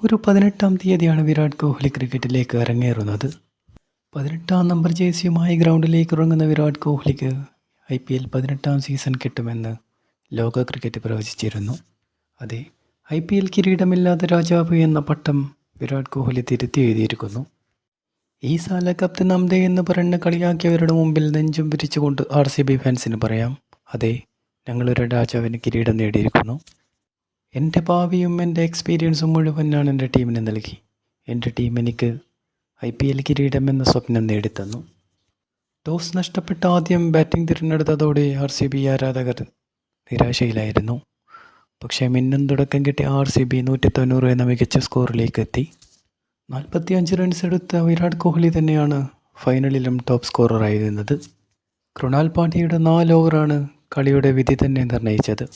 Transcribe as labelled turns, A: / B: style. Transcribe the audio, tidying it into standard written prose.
A: ഒരു 18-ാം തീയതിയാണ് വിരാട് കോഹ്ലി ക്രിക്കറ്റിലേക്ക് അരങ്ങേറുന്നത്. 18-ാം നമ്പർ ജേഴ്സിയുമായി ഗ്രൗണ്ടിലേക്ക് ഇറങ്ങുന്ന വിരാട് കോഹ്ലിക്ക് IPL 18-ാം സീസൺ കിട്ടുമെന്ന് ലോക ക്രിക്കറ്റ് പ്രവചിച്ചിരുന്നു. അതെ, IPL കിരീടമില്ലാത്ത രാജാവ് എന്ന പട്ടം വിരാട് കോഹ്ലി തിരുത്തി എഴുതിയിരിക്കുന്നു. ഈ സാല കപ്താൻ നംദേ എന്ന് പറഞ്ഞ് കളിയാക്കിയവരുടെ മുമ്പിൽ നെഞ്ചും വിരിച്ചുകൊണ്ട് RCB ഫാൻസിന് പറയാം, അതെ, ഞങ്ങളൊരു രാജാവിന് കിരീടം നേടിയിരിക്കുന്നു. എൻ്റെ ഭാവിയും എൻ്റെ എക്സ്പീരിയൻസും മുഴുവൻ ഞാൻ എൻ്റെ ടീമിന് നൽകി. എൻ്റെ ടീം എനിക്ക് IPL കിരീടം എന്ന സ്വപ്നം നേടിത്തന്നു. ടോസ് നഷ്ടപ്പെട്ട ആദ്യം ബാറ്റിംഗ് തിരഞ്ഞെടുത്തതോടെ RCB ആരാധകർ നിരാശയിലായിരുന്നു. പക്ഷേ മിന്നും തുടക്കം കിട്ടിയ RCB 190 എന്ന മികച്ച സ്കോറിലേക്ക് എത്തി. 45 റൺസ് എടുത്ത വിരാട് കോഹ്ലി തന്നെയാണ് ഫൈനലിലും ടോപ്പ് സ്കോററായിരുന്നത്. കൃണാൽ പാണ്ഡ്യയുടെ 4 ഓവറാണ് കളിയുടെ വിധി തന്നെ നിർണയിച്ചത്.